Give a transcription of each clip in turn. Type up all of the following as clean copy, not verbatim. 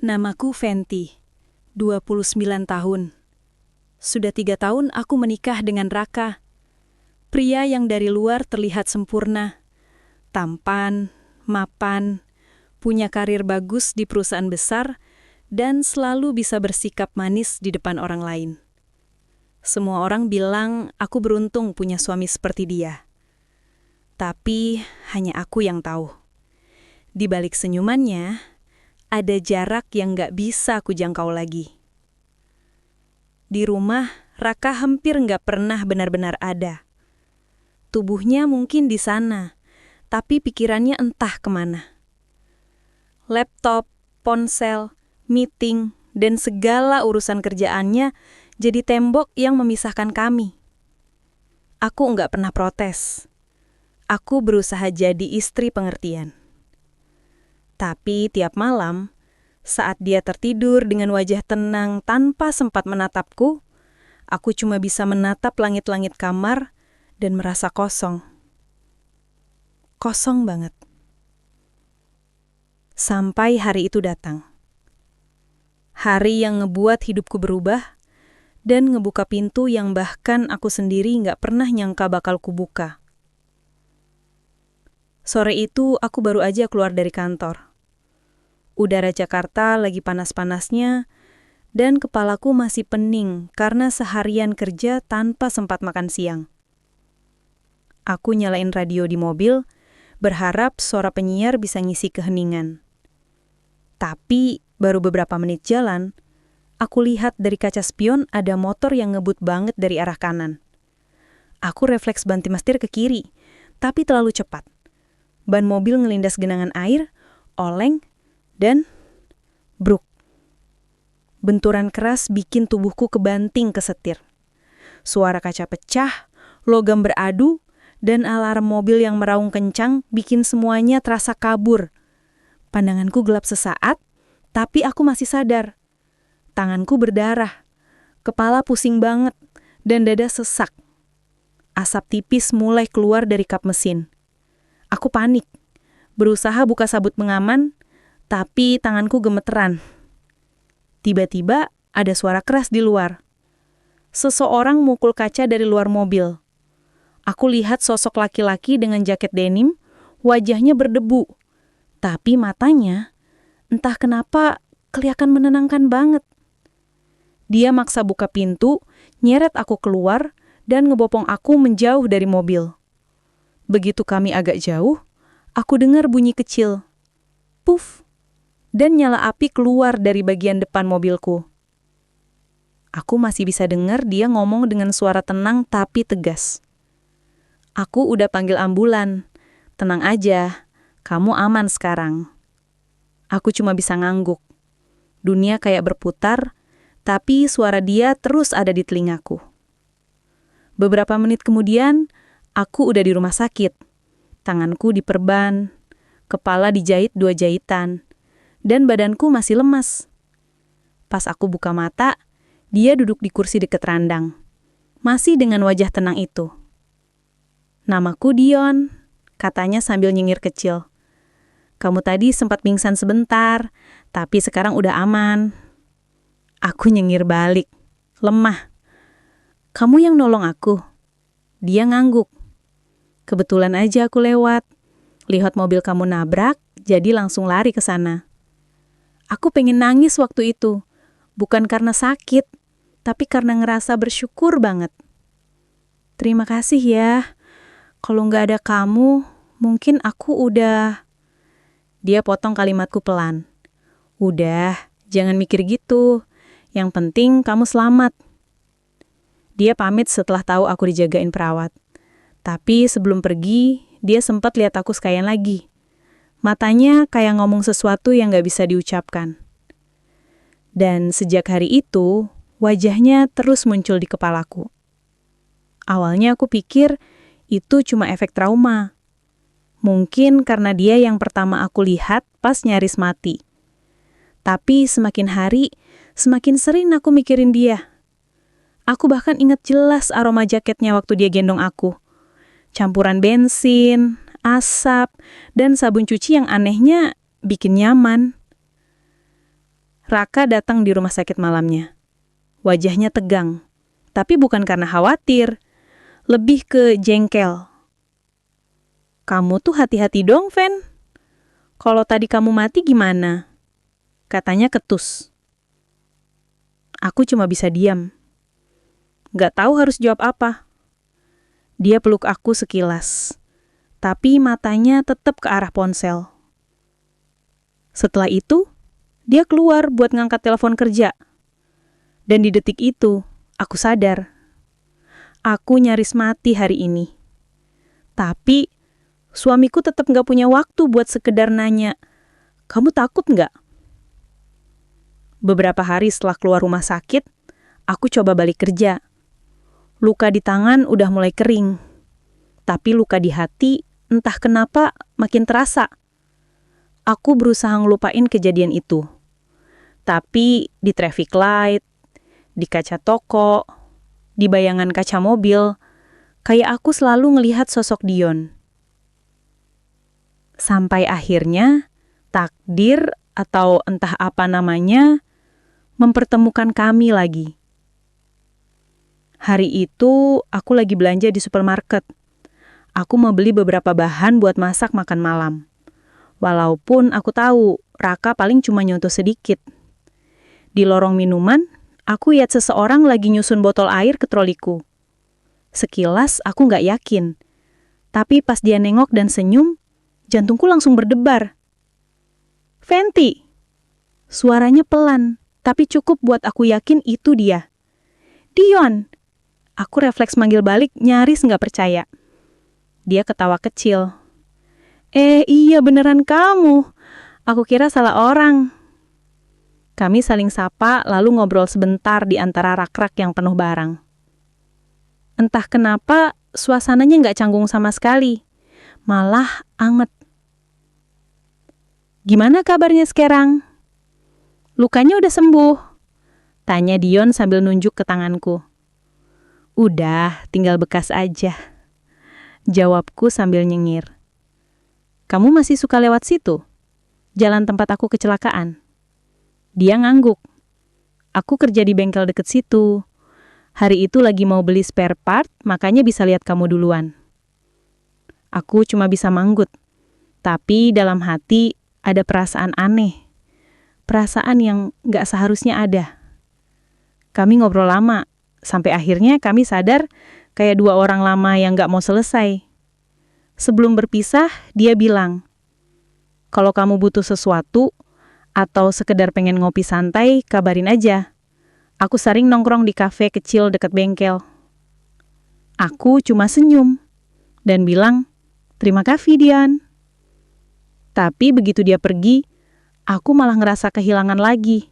Namaku Fenty, 29 tahun. Sudah 3 tahun aku menikah dengan Raka. Pria yang dari luar terlihat sempurna, tampan, mapan, punya karir bagus di perusahaan besar, dan selalu bisa bersikap manis di depan orang lain. Semua orang bilang aku beruntung punya suami seperti dia. Tapi hanya aku yang tahu. Di balik senyumannya, ada jarak yang gak bisa aku jangkau lagi. Di rumah, Raka hampir gak pernah benar-benar ada. Tubuhnya mungkin di sana, tapi pikirannya entah kemana. Laptop, ponsel, meeting, dan segala urusan kerjaannya jadi tembok yang memisahkan kami. Aku gak pernah protes. Aku berusaha jadi istri pengertian. Tapi tiap malam, saat dia tertidur dengan wajah tenang tanpa sempat menatapku, aku cuma bisa menatap langit-langit kamar dan merasa kosong. Kosong banget. Sampai hari itu datang. Hari yang ngebuat hidupku berubah dan ngebuka pintu yang bahkan aku sendiri gak pernah nyangka bakal kubuka. Sore itu aku baru aja keluar dari kantor. Udara Jakarta lagi panas-panasnya dan kepalaku masih pening karena seharian kerja tanpa sempat makan siang. Aku nyalain radio di mobil, berharap suara penyiar bisa ngisi keheningan. Tapi baru beberapa menit jalan, aku lihat dari kaca spion ada motor yang ngebut banget dari arah kanan. Aku refleks banting setir ke kiri, tapi terlalu cepat. Ban mobil ngelindas genangan air, oleng, dan bruk. Benturan keras bikin tubuhku kebanting ke setir. Suara kaca pecah, logam beradu, dan alarm mobil yang meraung kencang bikin semuanya terasa kabur. Pandanganku gelap sesaat, tapi aku masih sadar. Tanganku berdarah, kepala pusing banget, dan dada sesak. Asap tipis mulai keluar dari kap mesin. Aku panik, berusaha buka sabut pengaman, tapi tanganku gemeteran. Tiba-tiba ada suara keras di luar. Seseorang mukul kaca dari luar mobil. Aku lihat sosok laki-laki dengan jaket denim, wajahnya berdebu. Tapi matanya, entah kenapa, kelihatan menenangkan banget. Dia maksa buka pintu, nyeret aku keluar, dan ngebopong aku menjauh dari mobil. Begitu kami agak jauh, aku dengar bunyi kecil. Puff! Dan nyala api keluar dari bagian depan mobilku. Aku masih bisa dengar dia ngomong dengan suara tenang tapi tegas. Aku udah panggil ambulan. Tenang aja, kamu aman sekarang. Aku cuma bisa ngangguk. Dunia kayak berputar, tapi suara dia terus ada di telingaku. Beberapa menit kemudian, aku udah di rumah sakit. Tanganku diperban, kepala dijahit 2 jahitan, dan badanku masih lemas. Pas aku buka mata, dia duduk di kursi dekat randang. Masih dengan wajah tenang itu. Namaku Dion, katanya sambil nyengir kecil. Kamu tadi sempat pingsan sebentar, tapi sekarang udah aman. Aku nyengir balik, lemah. Kamu yang nolong aku? Dia ngangguk. Kebetulan aja aku lewat. Lihat mobil kamu nabrak, jadi langsung lari ke sana. Aku pengen nangis waktu itu. Bukan karena sakit, tapi karena ngerasa bersyukur banget. Terima kasih ya. Kalau nggak ada kamu, mungkin aku udah... Dia potong kalimatku pelan. Udah, jangan mikir gitu. Yang penting kamu selamat. Dia pamit setelah tahu aku dijagain perawat. Tapi sebelum pergi, dia sempat lihat aku sekalian lagi. Matanya kayak ngomong sesuatu yang gak bisa diucapkan. Dan sejak hari itu, wajahnya terus muncul di kepalaku. Awalnya aku pikir itu cuma efek trauma. Mungkin karena dia yang pertama aku lihat pas nyaris mati. Tapi semakin hari, semakin sering aku mikirin dia. Aku bahkan ingat jelas aroma jaketnya waktu dia gendong aku. Campuran bensin, asap, dan sabun cuci yang anehnya bikin nyaman. Raka datang di rumah sakit malamnya. Wajahnya tegang, tapi bukan karena khawatir, lebih ke jengkel. "Kamu tuh hati-hati dong, Fen. Kalau tadi kamu mati gimana?" Katanya ketus. Aku cuma bisa diam. Gak tahu harus jawab apa. Dia peluk aku sekilas, tapi matanya tetap ke arah ponsel. Setelah itu, dia keluar buat ngangkat telepon kerja. Dan di detik itu, aku sadar. Aku nyaris mati hari ini. Tapi, suamiku tetap gak punya waktu buat sekedar nanya, "Kamu takut gak?" Beberapa hari setelah keluar rumah sakit, aku coba balik kerja. Luka di tangan udah mulai kering. Tapi luka di hati, entah kenapa, makin terasa. Aku berusaha ngelupain kejadian itu. Tapi di traffic light, di kaca toko, di bayangan kaca mobil, kayak aku selalu ngelihat sosok Dion. Sampai akhirnya, takdir atau entah apa namanya, mempertemukan kami lagi. Hari itu, aku lagi belanja di supermarket. Aku mau beli beberapa bahan buat masak makan malam. Walaupun aku tahu, Raka paling cuma nyentuh sedikit. Di lorong minuman, aku lihat seseorang lagi nyusun botol air ke troliku. Sekilas aku nggak yakin. Tapi pas dia nengok dan senyum, jantungku langsung berdebar. "Fenty!" Suaranya pelan, tapi cukup buat aku yakin itu dia. "Dion!" Aku refleks manggil balik, nyaris nggak percaya. Dia ketawa kecil. Iya beneran kamu. Aku kira salah orang." Kami saling sapa lalu ngobrol sebentar di antara rak-rak yang penuh barang. Entah kenapa, suasananya nggak canggung sama sekali. Malah anget. "Gimana kabarnya sekarang? Lukanya udah sembuh?" Tanya Dion sambil nunjuk ke tanganku. "Udah, tinggal bekas aja," jawabku sambil nyengir. "Kamu masih suka lewat situ? Jalan tempat aku kecelakaan?" Dia ngangguk. "Aku kerja di bengkel deket situ. Hari itu lagi mau beli spare part, makanya bisa lihat kamu duluan." Aku cuma bisa manggut. Tapi dalam hati ada perasaan aneh. Perasaan yang gak seharusnya ada. Kami ngobrol lama, sampai akhirnya kami sadar kayak dua orang lama yang gak mau selesai. Sebelum berpisah, dia bilang, "Kalau kamu butuh sesuatu, atau sekedar pengen ngopi santai, kabarin aja. Aku sering nongkrong di kafe kecil dekat bengkel." Aku cuma senyum dan bilang, "Terima kasih, Dian." Tapi begitu dia pergi, aku malah ngerasa kehilangan lagi.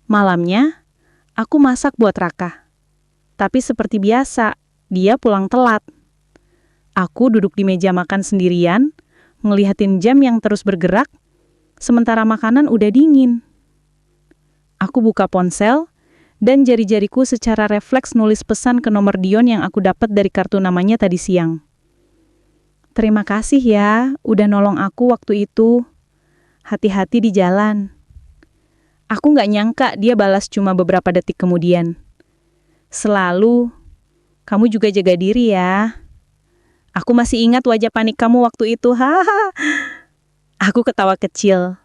Malamnya, aku masak buat Raka. Tapi seperti biasa, dia pulang telat. Aku duduk di meja makan sendirian, ngelihatin jam yang terus bergerak, sementara makanan udah dingin. Aku buka ponsel, dan jari-jariku secara refleks nulis pesan ke nomor Dion yang aku dapat dari kartu namanya tadi siang. "Terima kasih ya, udah nolong aku waktu itu. Hati-hati di jalan." Aku nggak nyangka dia balas cuma beberapa detik kemudian. "Selalu, kamu juga jaga diri ya. Aku masih ingat wajah panik kamu waktu itu, haha." Aku ketawa kecil.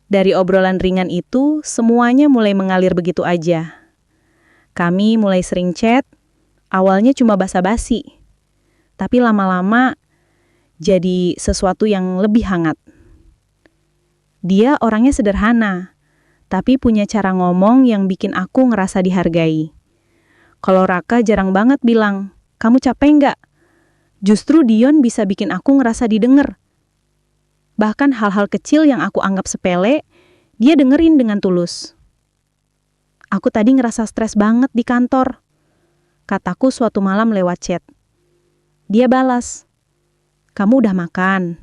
Dari obrolan ringan itu, semuanya mulai mengalir begitu aja. Kami mulai sering chat, awalnya cuma basa-basi. Tapi lama-lama jadi sesuatu yang lebih hangat. Dia orangnya sederhana, tapi punya cara ngomong yang bikin aku ngerasa dihargai. Kalau Raka jarang banget bilang, "Kamu capek nggak?" Justru Dion bisa bikin aku ngerasa didengar. Bahkan hal-hal kecil yang aku anggap sepele, dia dengerin dengan tulus. "Aku tadi ngerasa stres banget di kantor," kataku suatu malam lewat chat. Dia balas, "Kamu udah makan?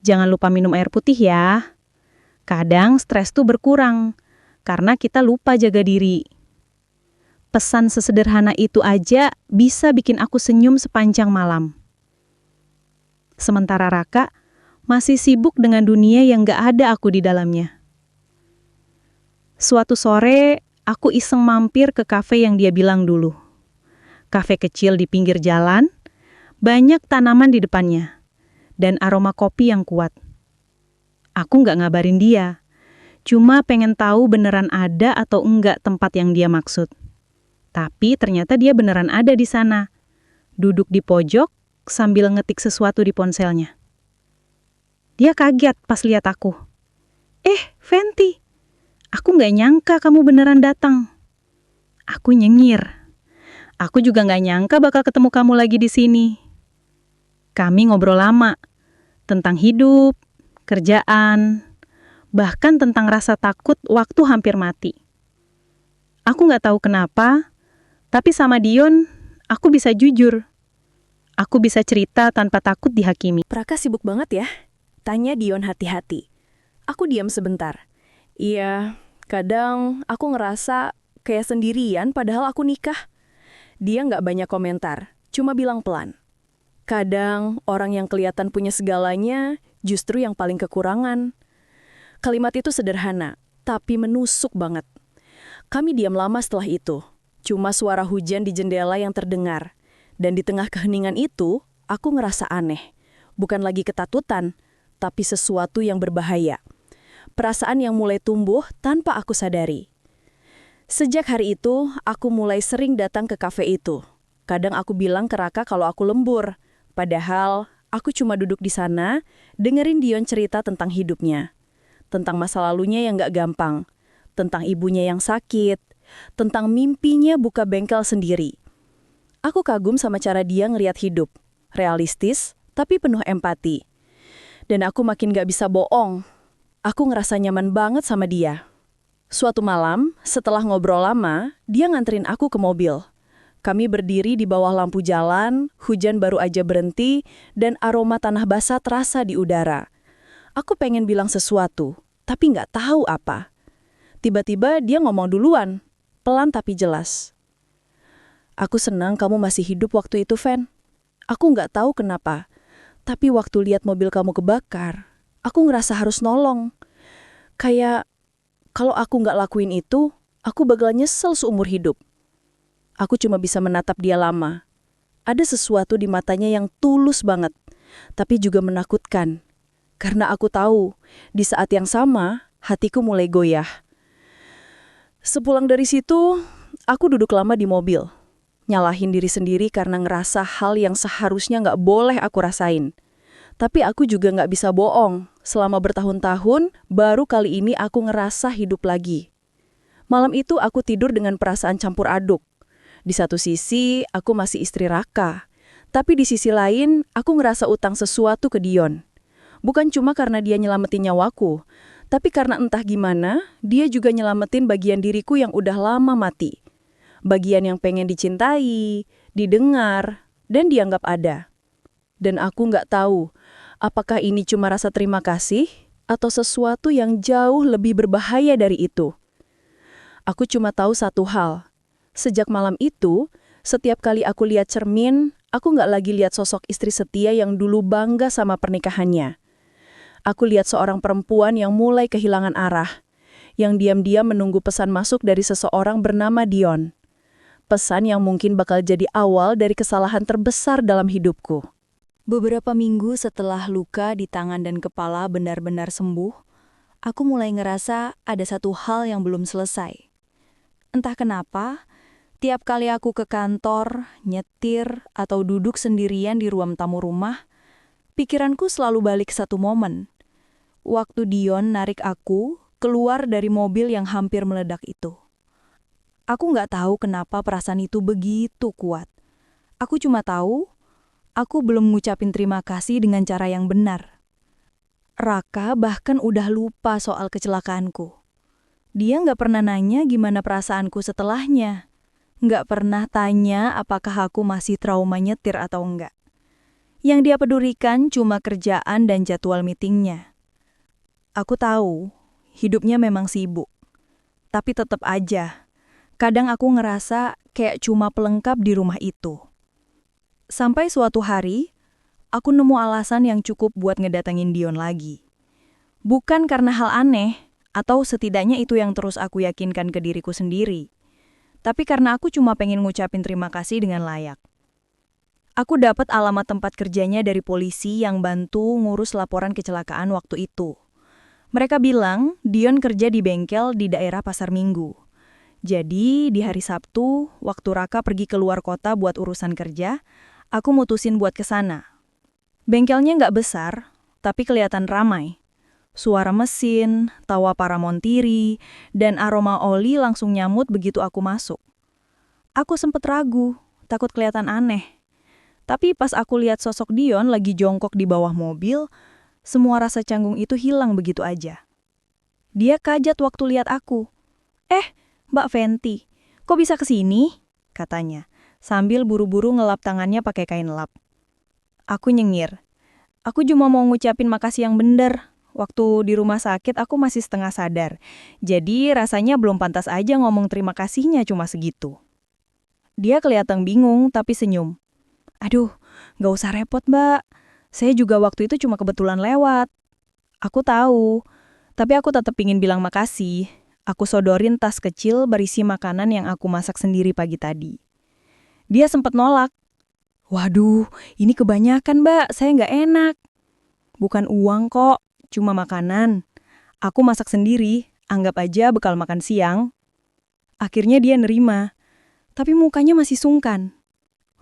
Jangan lupa minum air putih ya. Kadang stres tuh berkurang, karena kita lupa jaga diri." Pesan sesederhana itu aja bisa bikin aku senyum sepanjang malam. Sementara Raka masih sibuk dengan dunia yang gak ada aku di dalamnya. Suatu sore, aku iseng mampir ke kafe yang dia bilang dulu. Kafe kecil di pinggir jalan, banyak tanaman di depannya, dan aroma kopi yang kuat. Aku nggak ngabarin dia, cuma pengen tahu beneran ada atau enggak tempat yang dia maksud. Tapi ternyata dia beneran ada di sana, duduk di pojok sambil ngetik sesuatu di ponselnya. Dia kaget pas lihat aku. Venti, aku nggak nyangka kamu beneran datang. Aku nyengir. Aku juga nggak nyangka bakal ketemu kamu lagi di sini. Kami ngobrol lama, tentang hidup, kerjaan, bahkan tentang rasa takut waktu hampir mati. Aku nggak tahu kenapa, tapi sama Dion, aku bisa jujur. Aku bisa cerita tanpa takut dihakimi. Praka sibuk banget ya? Tanya Dion hati-hati. Aku diam sebentar. Iya, kadang aku ngerasa kayak sendirian padahal aku nikah. Dia nggak banyak komentar, cuma bilang pelan. Kadang orang yang kelihatan punya segalanya justru yang paling kekurangan. Kalimat itu sederhana, tapi menusuk banget. Kami diam lama setelah itu. Cuma suara hujan di jendela yang terdengar. Dan di tengah keheningan itu, aku ngerasa aneh. Bukan lagi ketakutan, tapi sesuatu yang berbahaya. Perasaan yang mulai tumbuh tanpa aku sadari. Sejak hari itu, aku mulai sering datang ke kafe itu. Kadang aku bilang ke Raka kalau aku lembur. Padahal, aku cuma duduk di sana, dengerin Dion cerita tentang hidupnya. Tentang masa lalunya yang gak gampang. Tentang ibunya yang sakit. Tentang mimpinya buka bengkel sendiri. Aku kagum sama cara dia ngeliat hidup. Realistis, tapi penuh empati. Dan aku makin gak bisa bohong. Aku ngerasa nyaman banget sama dia. Suatu malam, setelah ngobrol lama, dia nganterin aku ke mobil. Kami berdiri di bawah lampu jalan, hujan baru aja berhenti, dan aroma tanah basah terasa di udara. Aku pengen bilang sesuatu, tapi nggak tahu apa. Tiba-tiba dia ngomong duluan, pelan tapi jelas. Aku senang kamu masih hidup waktu itu, Fen. Aku nggak tahu kenapa, tapi waktu lihat mobil kamu kebakar, aku ngerasa harus nolong. Kayak, kalau aku nggak lakuin itu, aku bakal nyesel seumur hidup. Aku cuma bisa menatap dia lama. Ada sesuatu di matanya yang tulus banget, tapi juga menakutkan. Karena aku tahu, di saat yang sama, hatiku mulai goyah. Sepulang dari situ, aku duduk lama di mobil. Nyalahin diri sendiri karena ngerasa hal yang seharusnya nggak boleh aku rasain. Tapi aku juga nggak bisa bohong. Selama bertahun-tahun, baru kali ini aku ngerasa hidup lagi. Malam itu aku tidur dengan perasaan campur aduk. Di satu sisi, aku masih istri Raka. Tapi di sisi lain, aku ngerasa utang sesuatu ke Dion. Bukan cuma karena dia nyelamatin nyawaku, tapi karena entah gimana, dia juga nyelamatin bagian diriku yang udah lama mati. Bagian yang pengen dicintai, didengar, dan dianggap ada. Dan aku nggak tahu, apakah ini cuma rasa terima kasih atau sesuatu yang jauh lebih berbahaya dari itu. Aku cuma tahu satu hal. Sejak malam itu, setiap kali aku lihat cermin, aku nggak lagi lihat sosok istri setia yang dulu bangga sama pernikahannya. Aku lihat seorang perempuan yang mulai kehilangan arah, yang diam-diam menunggu pesan masuk dari seseorang bernama Dion. Pesan yang mungkin bakal jadi awal dari kesalahan terbesar dalam hidupku. Beberapa minggu setelah luka di tangan dan kepala benar-benar sembuh, aku mulai ngerasa ada satu hal yang belum selesai. Entah kenapa, tiap kali aku ke kantor, nyetir, atau duduk sendirian di ruang tamu rumah, pikiranku selalu balik satu momen. Waktu Dion narik aku keluar dari mobil yang hampir meledak itu. Aku nggak tahu kenapa perasaan itu begitu kuat. Aku cuma tahu, aku belum ngucapin terima kasih dengan cara yang benar. Raka bahkan udah lupa soal kecelakaanku. Dia nggak pernah nanya gimana perasaanku setelahnya. Nggak pernah tanya apakah aku masih trauma nyetir atau enggak. Yang dia pedulikan cuma kerjaan dan jadwal meetingnya. Aku tahu, hidupnya memang sibuk. Tapi tetap aja, kadang aku ngerasa kayak cuma pelengkap di rumah itu. Sampai suatu hari, aku nemu alasan yang cukup buat ngedatengin Dion lagi. Bukan karena hal aneh Atau setidaknya itu yang terus aku yakinkan ke diriku sendiri. Tapi karena aku cuma pengen ngucapin terima kasih dengan layak. Aku dapat alamat tempat kerjanya dari polisi yang bantu ngurus laporan kecelakaan waktu itu. Mereka bilang Dion kerja di bengkel di daerah Pasar Minggu. Jadi di hari Sabtu, waktu Raka pergi keluar kota buat urusan kerja, aku mutusin buat ke sana. Bengkelnya nggak besar, tapi kelihatan ramai. Suara mesin, tawa para montiri, dan aroma oli langsung nyamut begitu aku masuk. Aku sempet ragu, takut kelihatan aneh. Tapi pas aku lihat sosok Dion lagi jongkok di bawah mobil, semua rasa canggung itu hilang begitu aja. Dia kaget waktu lihat aku. Mbak Fenty, kok bisa kesini? Katanya, sambil buru-buru ngelap tangannya pakai kain lap. Aku nyengir. Aku cuma mau ngucapin makasih yang bener. Waktu di rumah sakit aku masih setengah sadar. Jadi rasanya belum pantas aja ngomong terima kasihnya cuma segitu. Dia kelihatan bingung tapi senyum. Aduh, nggak usah repot mbak. Saya juga waktu itu cuma kebetulan lewat. Aku tahu, tapi aku tetap ingin bilang makasih. Aku sodorin tas kecil berisi makanan yang aku masak sendiri pagi tadi. Dia sempat nolak. Waduh, ini kebanyakan mbak, saya nggak enak. Bukan uang kok, cuma makanan. Aku masak sendiri, anggap aja bekal makan siang. Akhirnya dia nerima, tapi mukanya masih sungkan.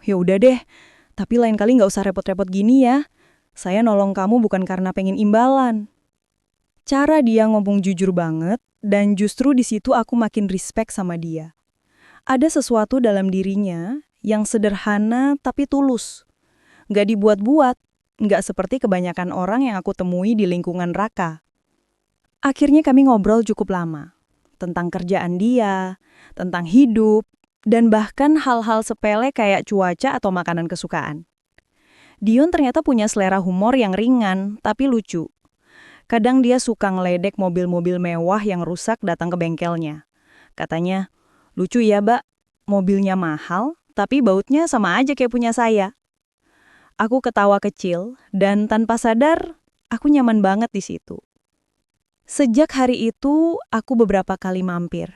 Ya udah deh, tapi lain kali nggak usah repot-repot gini ya. Saya nolong kamu bukan karena pengen imbalan. Cara dia ngomong jujur banget, dan justru di situ aku makin respect sama dia. Ada sesuatu dalam dirinya yang sederhana tapi tulus. Nggak dibuat-buat, nggak seperti kebanyakan orang yang aku temui di lingkungan Raka. Akhirnya kami ngobrol cukup lama. Tentang kerjaan dia, tentang hidup, dan bahkan hal-hal sepele kayak cuaca atau makanan kesukaan. Dion ternyata punya selera humor yang ringan, tapi lucu. Kadang dia suka ngeledek mobil-mobil mewah yang rusak datang ke bengkelnya. Katanya, lucu ya mbak, mobilnya mahal, tapi bautnya sama aja kayak punya saya. Aku ketawa kecil, dan tanpa sadar, aku nyaman banget di situ. Sejak hari itu, aku beberapa kali mampir.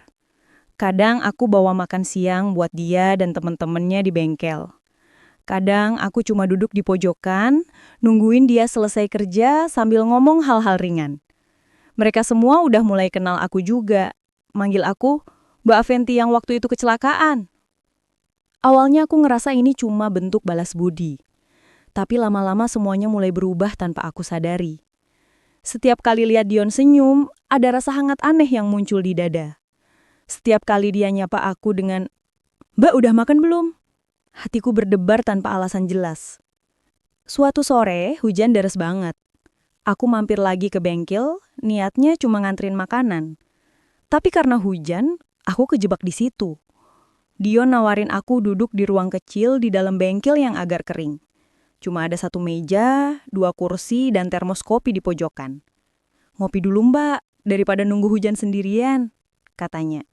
Kadang aku bawa makan siang buat dia dan teman-temannya di bengkel. Kadang aku cuma duduk di pojokan, nungguin dia selesai kerja sambil ngomong hal-hal ringan. Mereka semua udah mulai kenal aku juga. Manggil aku, Mbak Fenty yang waktu itu kecelakaan. Awalnya aku ngerasa ini cuma bentuk balas budi. Tapi lama-lama semuanya mulai berubah tanpa aku sadari. Setiap kali lihat Dion senyum, ada rasa hangat aneh yang muncul di dada. Setiap kali dia nyapa aku dengan, Mbak udah makan belum? Hatiku berdebar tanpa alasan jelas. Suatu sore, hujan deras banget. Aku mampir lagi ke bengkel, niatnya cuma nganterin makanan. Tapi karena hujan, aku kejebak di situ. Dion nawarin aku duduk di ruang kecil di dalam bengkel yang agar kering. Cuma ada satu meja, 2 kursi, dan termos kopi di pojokan. Ngopi dulu mbak, daripada nunggu hujan sendirian, katanya.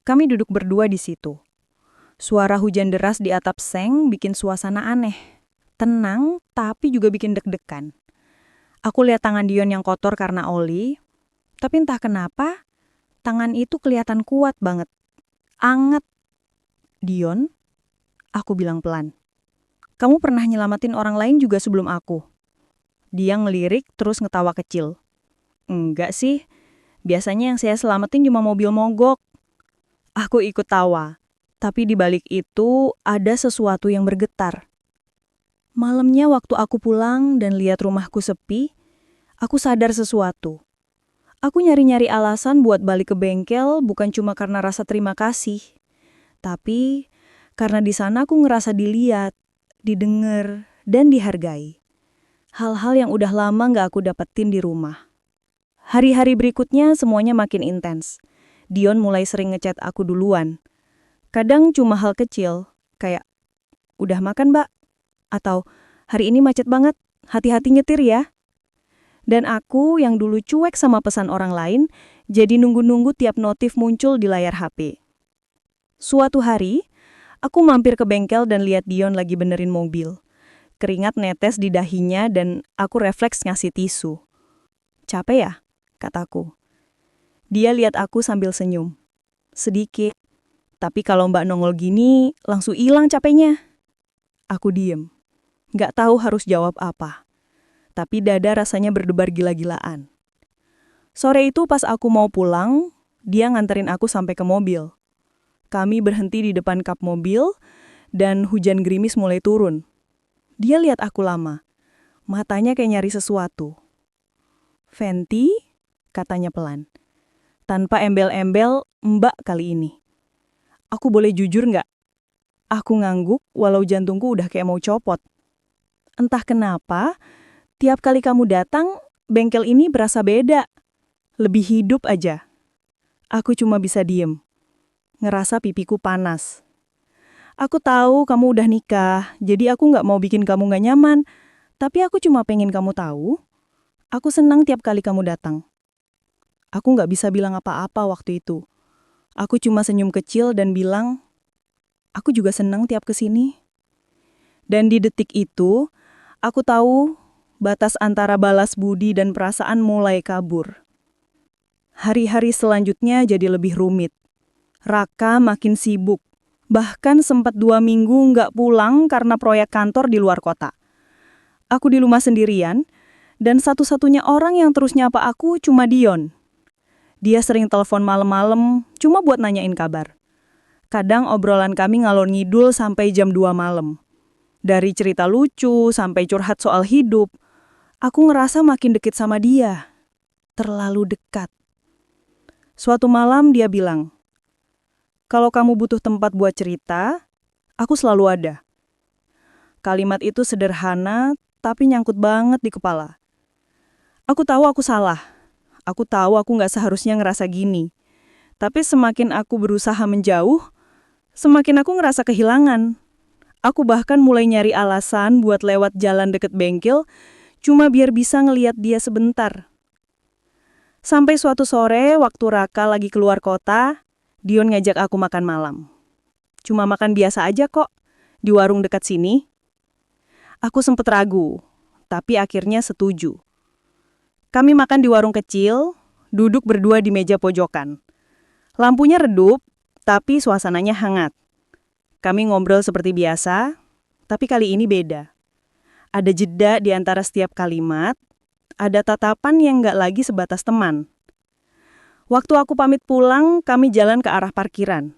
Kami duduk berdua di situ. Suara hujan deras di atap seng bikin suasana aneh. Tenang, tapi juga bikin deg-degan. Aku lihat tangan Dion yang kotor karena oli, tapi entah kenapa, tangan itu kelihatan kuat banget. Anget. Dion, aku bilang pelan. Kamu pernah nyelamatin orang lain juga sebelum aku? Dia ngelirik terus ngetawa kecil. Enggak sih, biasanya yang saya selamatin cuma mobil mogok. Aku ikut tawa. Tapi di balik itu ada sesuatu yang bergetar. Malamnya waktu aku pulang dan lihat rumahku sepi, aku sadar sesuatu. Aku nyari-nyari alasan buat balik ke bengkel bukan cuma karena rasa terima kasih. Tapi karena di sana aku ngerasa dilihat, didengar, dan dihargai. Hal-hal yang udah lama gak aku dapetin di rumah. Hari-hari berikutnya semuanya makin intens. Dion mulai sering ngechat aku duluan. Kadang cuma hal kecil, kayak, udah makan mbak? Atau, hari ini macet banget, hati-hati nyetir ya. Dan aku yang dulu cuek sama pesan orang lain, jadi nunggu-nunggu tiap notif muncul di layar HP. Suatu hari, aku mampir ke bengkel dan lihat Dion lagi benerin mobil. Keringat netes di dahinya dan aku refleks ngasih tisu. Capek ya? Kataku. Dia lihat aku sambil senyum. Sedikit. Tapi kalau Mbak nongol gini, langsung hilang capeknya. Aku diem. Nggak tahu harus jawab apa. Tapi dada rasanya berdebar gila-gilaan. Sore itu pas aku mau pulang, dia nganterin aku sampai ke mobil. Kami berhenti di depan kap mobil, dan hujan gerimis mulai turun. Dia lihat aku lama. Matanya kayak nyari sesuatu. "Fenty?" katanya pelan. Tanpa embel-embel, Mbak kali ini. "Aku boleh jujur nggak?" Aku ngangguk walau jantungku udah kayak mau copot. "Entah kenapa, tiap kali kamu datang, bengkel ini berasa beda. Lebih hidup aja." Aku cuma bisa diem. Ngerasa pipiku panas. "Aku tahu kamu udah nikah, jadi aku nggak mau bikin kamu nggak nyaman. Tapi aku cuma pengen kamu tahu, aku senang tiap kali kamu datang." Aku nggak bisa bilang apa-apa waktu itu. Aku cuma senyum kecil dan bilang, "Aku juga senang tiap kesini." Dan di detik itu, aku tahu batas antara balas budi dan perasaan mulai kabur. Hari-hari selanjutnya jadi lebih rumit. Raka makin sibuk. Bahkan sempat 2 minggu nggak pulang karena proyek kantor di luar kota. Aku di rumah sendirian, dan satu-satunya orang yang terus nyapa aku cuma Dion. Dia sering telepon malam-malam cuma buat nanyain kabar. Kadang obrolan kami ngalor ngidul sampai jam 2 malam. Dari cerita lucu sampai curhat soal hidup, aku ngerasa makin deket sama dia. Terlalu dekat. Suatu malam dia bilang, "Kalau kamu butuh tempat buat cerita, aku selalu ada." Kalimat itu sederhana, tapi nyangkut banget di kepala. Aku tahu aku salah. Aku tahu aku nggak seharusnya ngerasa gini. Tapi semakin aku berusaha menjauh, semakin aku ngerasa kehilangan. Aku bahkan mulai nyari alasan buat lewat jalan deket bengkel, cuma biar bisa ngeliat dia sebentar. Sampai suatu sore, waktu Raka lagi keluar kota, Dion ngajak aku makan malam. "Cuma makan biasa aja kok, di warung dekat sini." Aku sempet ragu, tapi akhirnya setuju. Kami makan di warung kecil, duduk berdua di meja pojokan. Lampunya redup, tapi suasananya hangat. Kami ngobrol seperti biasa, tapi kali ini beda. Ada jeda di antara setiap kalimat, ada tatapan yang nggak lagi sebatas teman. Waktu aku pamit pulang, kami jalan ke arah parkiran.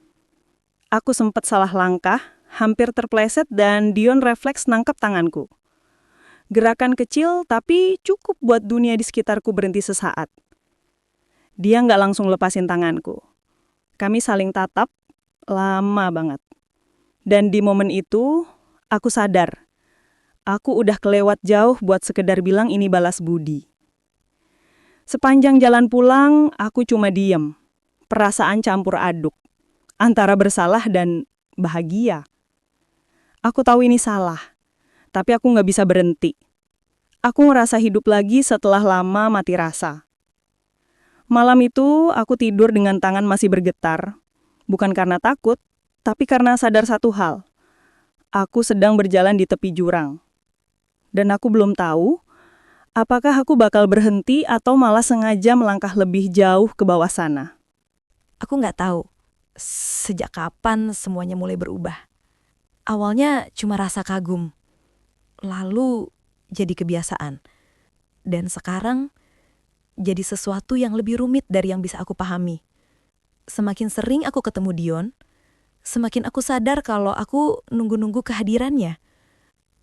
Aku sempat salah langkah, hampir terpleset dan Dion refleks nangkep tanganku. Gerakan kecil tapi cukup buat dunia di sekitarku berhenti sesaat. Dia nggak langsung lepasin tanganku. Kami saling tatap, lama banget. Dan di momen itu, aku sadar. Aku udah kelewat jauh buat sekedar bilang ini balas budi. Sepanjang jalan pulang, aku cuma diem. Perasaan campur aduk. Antara bersalah dan bahagia. Aku tahu ini salah. Tapi aku nggak bisa berhenti. Aku ngerasa hidup lagi setelah lama mati rasa. Malam itu, aku tidur dengan tangan masih bergetar. Bukan karena takut, tapi karena sadar satu hal. Aku sedang berjalan di tepi jurang. Dan aku belum tahu, apakah aku bakal berhenti atau malah sengaja melangkah lebih jauh ke bawah sana. Aku nggak tahu sejak kapan semuanya mulai berubah. Awalnya cuma rasa kagum, lalu jadi kebiasaan. Dan sekarang jadi sesuatu yang lebih rumit dari yang bisa aku pahami. Semakin sering aku ketemu Dion, semakin aku sadar kalau aku nunggu-nunggu kehadirannya.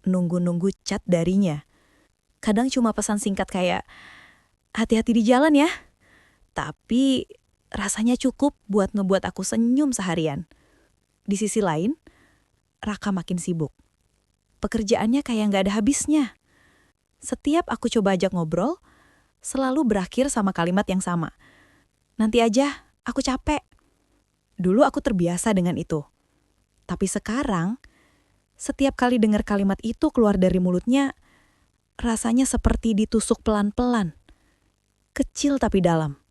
Nunggu-nunggu chat darinya. Kadang cuma pesan singkat kayak, "Hati-hati di jalan ya." Tapi rasanya cukup buat ngebuat aku senyum seharian. Di sisi lain, Raka makin sibuk. Pekerjaannya kayak nggak ada habisnya. Setiap aku coba ajak ngobrol, selalu berakhir sama kalimat yang sama. "Nanti aja, aku capek." Dulu aku terbiasa dengan itu. Tapi sekarang, setiap kali dengar kalimat itu keluar dari mulutnya, rasanya seperti ditusuk pelan-pelan. Kecil tapi dalam.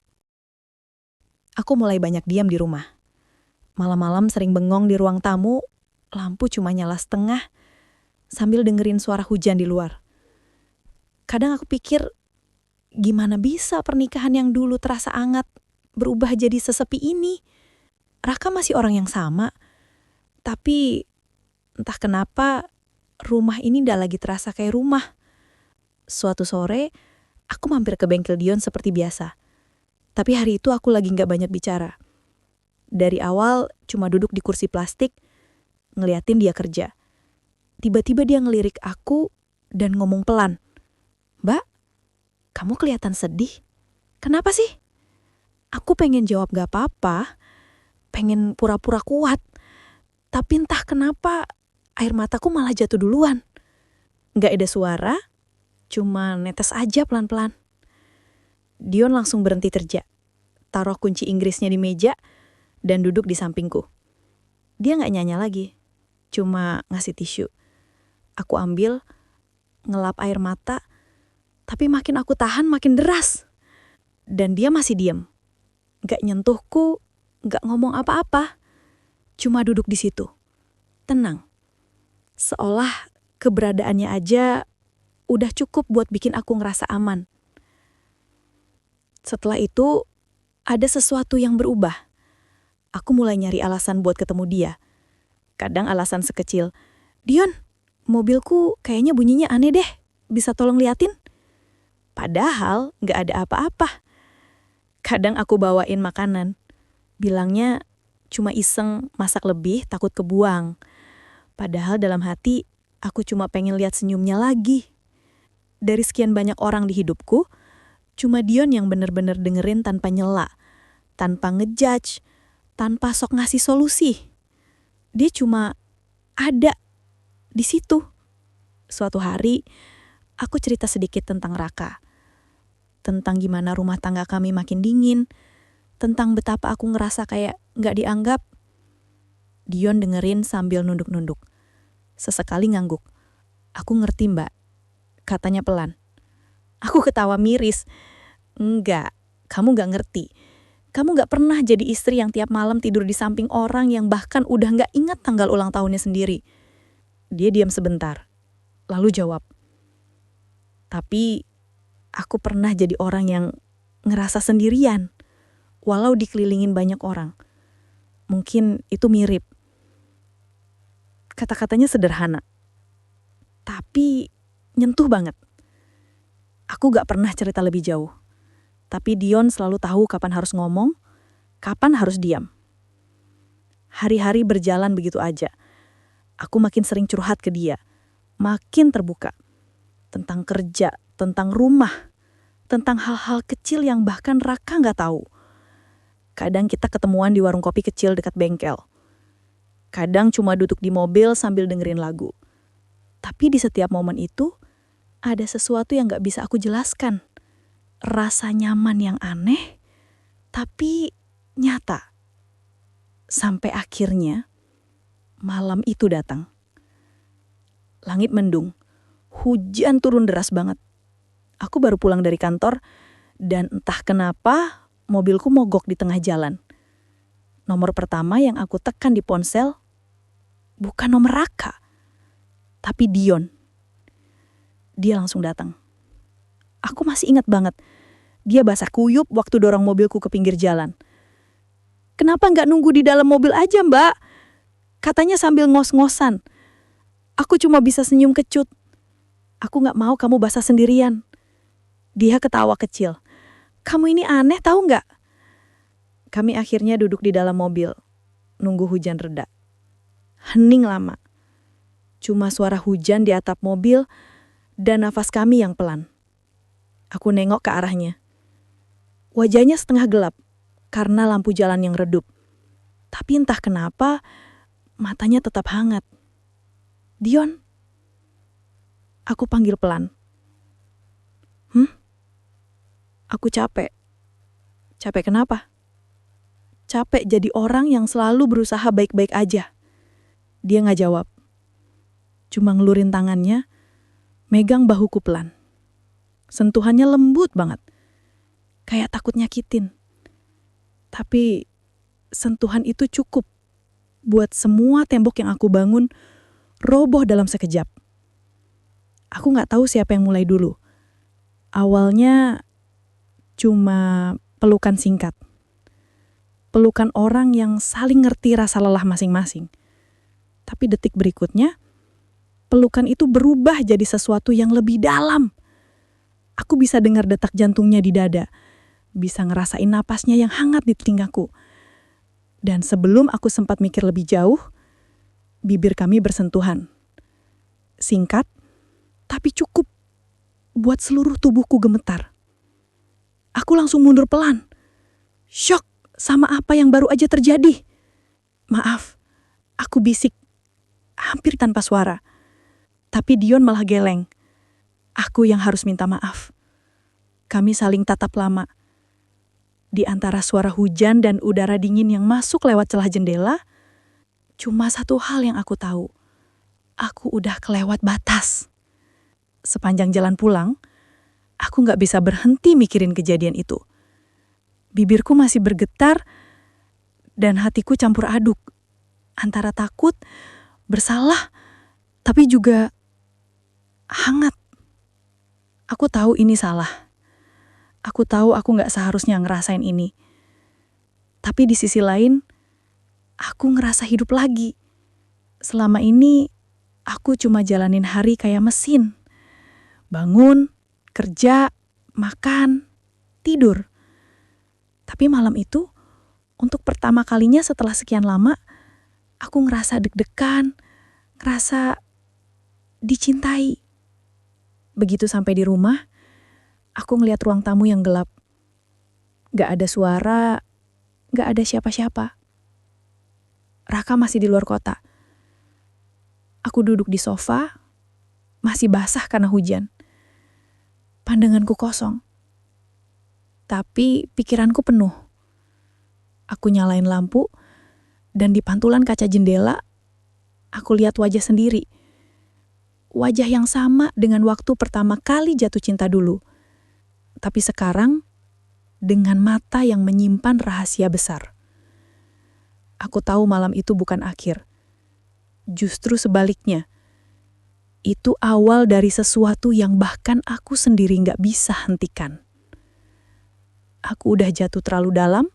Aku mulai banyak diam di rumah. Malam-malam sering bengong di ruang tamu, lampu cuma nyala setengah, sambil dengerin suara hujan di luar. Kadang aku pikir, gimana bisa pernikahan yang dulu terasa hangat, berubah jadi sesepi ini? Raka masih orang yang sama, tapi entah kenapa rumah ini udah lagi terasa kayak rumah. Suatu sore, aku mampir ke bengkel Dion seperti biasa. Tapi hari itu aku lagi nggak banyak bicara. Dari awal cuma duduk di kursi plastik, ngeliatin dia kerja. Tiba-tiba dia ngelirik aku dan ngomong pelan. "Mbak, kamu kelihatan sedih. Kenapa sih?" Aku pengen jawab gak apa-apa, pengen pura-pura kuat. Tapi entah kenapa air mataku malah jatuh duluan. Gak ada suara, cuma netes aja pelan-pelan. Dion langsung berhenti kerja, taruh kunci Inggrisnya di meja, dan duduk di sampingku. Dia gak nyanya lagi, cuma ngasih tisu. Aku ambil, ngelap air mata, tapi makin aku tahan makin deras. Dan dia masih diam. Gak nyentuhku, gak ngomong apa-apa. Cuma duduk di situ, tenang. Seolah keberadaannya aja udah cukup buat bikin aku ngerasa aman. Setelah itu, ada sesuatu yang berubah. Aku mulai nyari alasan buat ketemu dia. Kadang alasan sekecil, "Dion, mobilku kayaknya bunyinya aneh deh. Bisa tolong liatin?" Padahal gak ada apa-apa. Kadang aku bawain makanan. Bilangnya cuma iseng masak lebih takut kebuang. Padahal dalam hati aku cuma pengen lihat senyumnya lagi. Dari sekian banyak orang di hidupku, cuma Dion yang bener-bener dengerin tanpa nyela, tanpa ngejudge, tanpa sok ngasih solusi. Dia cuma ada di situ. Suatu hari, aku cerita sedikit tentang Raka. Tentang gimana rumah tangga kami makin dingin. Tentang betapa aku ngerasa kayak gak dianggap. Dion dengerin sambil nunduk-nunduk. Sesekali ngangguk. "Aku ngerti, Mbak," katanya pelan. Aku ketawa miris. "Enggak, kamu gak ngerti. Kamu gak pernah jadi istri yang tiap malam tidur di samping orang yang bahkan udah gak ingat tanggal ulang tahunnya sendiri." Dia diam sebentar, lalu jawab, "Tapi aku pernah jadi orang yang ngerasa sendirian, walau dikelilingin banyak orang. Mungkin itu mirip." Kata-katanya sederhana, tapi nyentuh banget. Aku gak pernah cerita lebih jauh. Tapi Dion selalu tahu kapan harus ngomong, kapan harus diam. Hari-hari berjalan begitu aja. Aku makin sering curhat ke dia, makin terbuka. Tentang kerja, tentang rumah, tentang hal-hal kecil yang bahkan Raka gak tahu. Kadang kita ketemuan di warung kopi kecil dekat bengkel. Kadang cuma duduk di mobil sambil dengerin lagu. Tapi di setiap momen itu, ada sesuatu yang gak bisa aku jelaskan. Rasa nyaman yang aneh, tapi nyata. Sampai akhirnya, malam itu datang. Langit mendung, hujan turun deras banget. Aku baru pulang dari kantor, dan entah kenapa mobilku mogok di tengah jalan. Nomor pertama yang aku tekan di ponsel, bukan nomor Raka, tapi Dion. Dia langsung datang. Aku masih ingat banget, dia basah kuyup waktu dorong mobilku ke pinggir jalan. "Kenapa nggak nunggu di dalam mobil aja, Mbak?" katanya sambil ngos-ngosan. Aku cuma bisa senyum kecut. "Aku nggak mau kamu basah sendirian." Dia ketawa kecil. "Kamu ini aneh tahu nggak?" Kami akhirnya duduk di dalam mobil, nunggu hujan reda. Hening lama. Cuma suara hujan di atap mobil dan nafas kami yang pelan. Aku nengok ke arahnya. Wajahnya setengah gelap karena lampu jalan yang redup. Tapi entah kenapa matanya tetap hangat. "Dion," aku panggil pelan. Aku capek." "Capek kenapa?" "Capek jadi orang yang selalu berusaha baik-baik aja." Dia nggak jawab. Cuma ngelurin tangannya, megang bahuku pelan. Sentuhannya lembut banget. Kayak takut nyakitin. Tapi sentuhan itu cukup buat semua tembok yang aku bangun roboh dalam sekejap. Aku nggak tahu siapa yang mulai dulu. Awalnya cuma pelukan singkat. pelukan orang yang saling ngerti rasa lelah masing-masing. Tapi detik berikutnya, pelukan itu berubah jadi sesuatu yang lebih dalam. Aku bisa dengar detak jantungnya di dada, bisa ngerasain napasnya yang hangat di telingaku. Dan sebelum aku sempat mikir lebih jauh, bibir kami bersentuhan. Singkat, tapi cukup buat seluruh tubuhku gemetar. Aku langsung mundur pelan. Syok sama apa yang baru aja terjadi. Maaf, aku bisik, hampir tanpa suara. Tapi Dion malah geleng. Aku yang harus minta maaf. Kami saling tatap lama. Di antara suara hujan dan udara dingin yang masuk lewat celah jendela, cuma satu hal yang aku tahu. Aku udah kelewat batas. Sepanjang jalan pulang, aku gak bisa berhenti mikirin kejadian itu. Bibirku masih bergetar dan hatiku campur aduk. Antara takut, bersalah, tapi juga hangat. Aku tahu ini salah. Aku tahu aku gak seharusnya ngerasain ini. Tapi di sisi lain, aku ngerasa hidup lagi. Selama ini, aku cuma jalanin hari kayak mesin. Bangun, kerja, makan, tidur. Tapi malam itu, untuk pertama kalinya setelah sekian lama, aku ngerasa deg-degan, ngerasa dicintai. Begitu sampai di rumah, aku ngeliat ruang tamu yang gelap. Gak ada suara, gak ada siapa-siapa. Raka masih di luar kota. Aku duduk di sofa, masih basah karena hujan. Pandanganku kosong. Tapi pikiranku penuh. Aku nyalain lampu, dan di pantulan kaca jendela, aku lihat wajah sendiri. Wajah yang sama dengan waktu pertama kali jatuh cinta dulu. Tapi sekarang, dengan mata yang menyimpan rahasia besar. Aku tahu malam itu bukan akhir. Justru sebaliknya. Itu awal dari sesuatu yang bahkan aku sendiri gak bisa hentikan. Aku udah jatuh terlalu dalam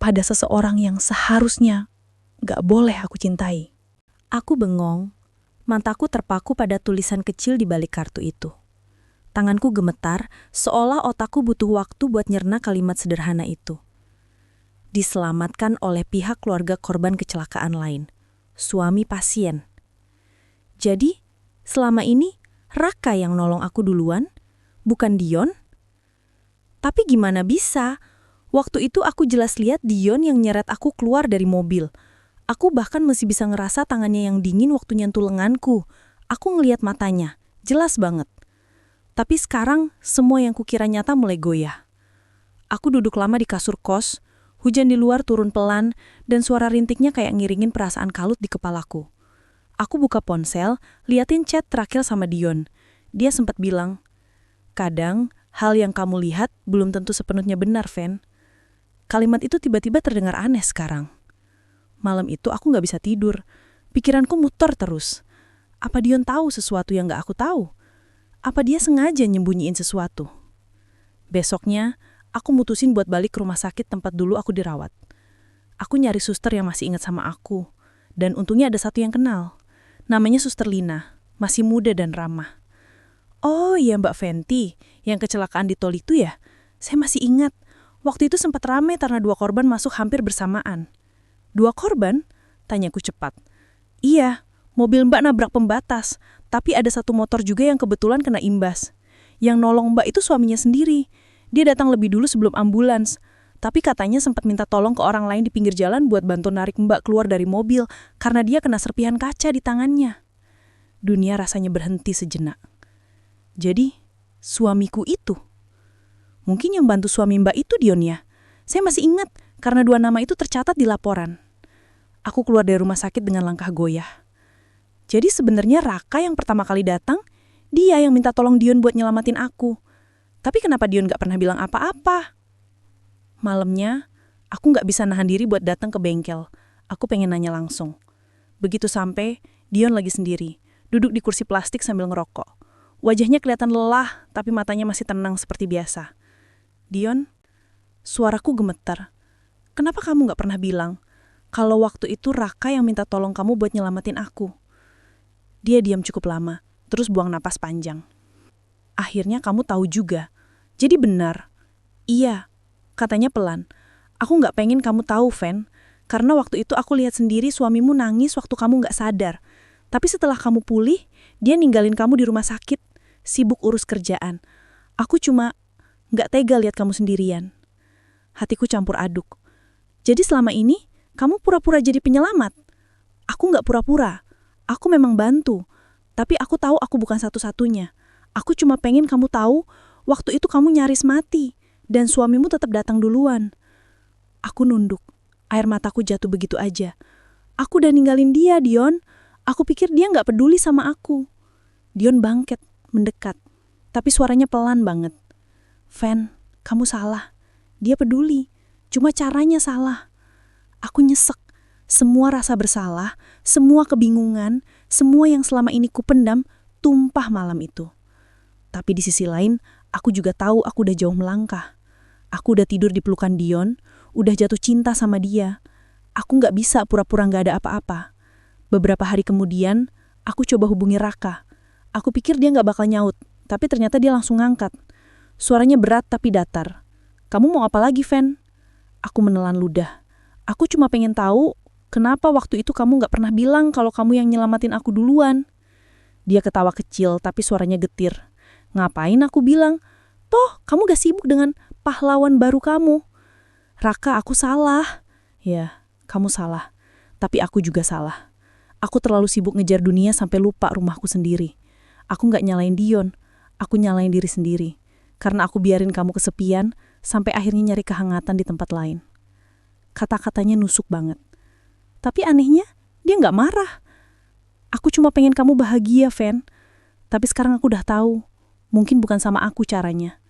pada seseorang yang seharusnya gak boleh aku cintai. Aku bengong, mataku terpaku pada tulisan kecil di balik kartu itu. Tanganku gemetar, seolah otakku butuh waktu buat nyerna kalimat sederhana itu. Diselamatkan oleh pihak keluarga korban kecelakaan lain, suami pasien. Jadi, selama ini Raka yang nolong aku duluan, bukan Dion? Tapi gimana bisa? Waktu itu aku jelas lihat Dion yang nyeret aku keluar dari mobil. Aku bahkan masih bisa ngerasa tangannya yang dingin waktu nyentuh lenganku. Aku ngelihat matanya, jelas banget. Tapi sekarang semua yang kukira nyata mulai goyah. Aku duduk lama di kasur kos, hujan di luar turun pelan, dan suara rintiknya kayak ngiringin perasaan kalut di kepalaku. Aku buka ponsel, liatin chat terakhir sama Dion. Dia sempat bilang, "Kadang hal yang kamu lihat belum tentu sepenuhnya benar, Ven." Kalimat itu tiba-tiba terdengar aneh sekarang. Malam itu aku gak bisa tidur. Pikiranku muter terus. Apa Dion tahu sesuatu yang gak aku tahu? Apa dia sengaja nyembunyiin sesuatu? Besoknya, aku mutusin buat balik ke rumah sakit tempat dulu aku dirawat. Aku nyari suster yang masih ingat sama aku. Dan untungnya ada satu yang kenal. Namanya Suster Lina, masih muda dan ramah. "Oh iya Mbak Fenty, yang kecelakaan di tol itu ya? Saya masih ingat. Waktu itu sempat ramai karena 2 korban masuk hampir bersamaan." "2 korban?" tanyaku cepat. "Iya, mobil Mbak nabrak pembatas, tapi ada 1 motor juga yang kebetulan kena imbas. Yang nolong Mbak itu suaminya sendiri. Dia datang lebih dulu sebelum ambulans. Tapi katanya sempat minta tolong ke orang lain di pinggir jalan buat bantu narik Mbak keluar dari mobil karena dia kena serpihan kaca di tangannya." Dunia rasanya berhenti sejenak. Jadi, suamiku itu. Mungkin yang bantu suami Mbak itu Dion ya. Saya masih ingat karena 2 nama itu tercatat di laporan. Aku keluar dari rumah sakit dengan langkah goyah. Jadi sebenarnya Raka yang pertama kali datang, dia yang minta tolong Dion buat nyelamatin aku. Tapi kenapa Dion gak pernah bilang apa-apa? Malamnya, aku gak bisa nahan diri buat datang ke bengkel. Aku pengen nanya langsung. Begitu sampai, Dion lagi sendiri, duduk di kursi plastik sambil ngerokok. Wajahnya kelihatan lelah, tapi matanya masih tenang seperti biasa. "Dion," suaraku gemetar. kenapa kamu nggak pernah bilang kalau waktu itu Raka yang minta tolong kamu buat nyelamatin aku? Dia diam cukup lama, terus buang napas panjang. Akhirnya kamu tahu juga. Jadi benar. Iya, katanya pelan. Aku nggak pengen kamu tahu, Fen. Karena waktu itu aku lihat sendiri suamimu nangis waktu kamu nggak sadar. Tapi setelah kamu pulih, dia ninggalin kamu di rumah sakit, sibuk urus kerjaan. Aku cuma nggak tega lihat kamu sendirian. Hatiku campur aduk. Jadi selama ini, kamu pura-pura jadi penyelamat. Aku nggak pura-pura. Aku memang bantu. Tapi aku tahu aku bukan satu-satunya. Aku cuma pengen kamu tahu, waktu itu kamu nyaris mati. Dan suamimu tetap datang duluan. Aku nunduk. Air mataku jatuh begitu aja. Aku udah ninggalin dia, Dion. Aku pikir dia nggak peduli sama aku. Dion bangkit, mendekat. Tapi suaranya pelan banget. Fen, kamu salah. Dia peduli. Cuma caranya salah. Aku nyesek. Semua rasa bersalah, semua kebingungan, semua yang selama ini kupendam, tumpah malam itu. Tapi di sisi lain, aku juga tahu aku udah jauh melangkah. Aku udah tidur di pelukan Dion, udah jatuh cinta sama dia. Aku nggak bisa pura-pura nggak ada apa-apa. Beberapa hari kemudian, aku coba hubungi Raka. Aku pikir dia nggak bakal nyaut, tapi ternyata dia langsung ngangkat. Suaranya berat tapi datar. Kamu mau apa lagi, Fen? Aku menelan ludah. Aku cuma pengen tahu, kenapa waktu itu kamu nggak pernah bilang kalau kamu yang nyelamatin aku duluan? Dia ketawa kecil tapi suaranya getir. Ngapain aku bilang? Toh, kamu gak sibuk dengan pahlawan baru kamu. Raka, aku salah. Ya, kamu salah. Tapi aku juga salah. Aku terlalu sibuk ngejar dunia sampai lupa rumahku sendiri. Aku gak nyalain Dion. Aku nyalain diri sendiri. Karena aku biarin kamu kesepian sampai akhirnya nyari kehangatan di tempat lain. Kata-katanya nusuk banget. Tapi anehnya, dia gak marah. Aku cuma pengen kamu bahagia, Fen. Tapi sekarang aku udah tahu. Mungkin bukan sama aku caranya.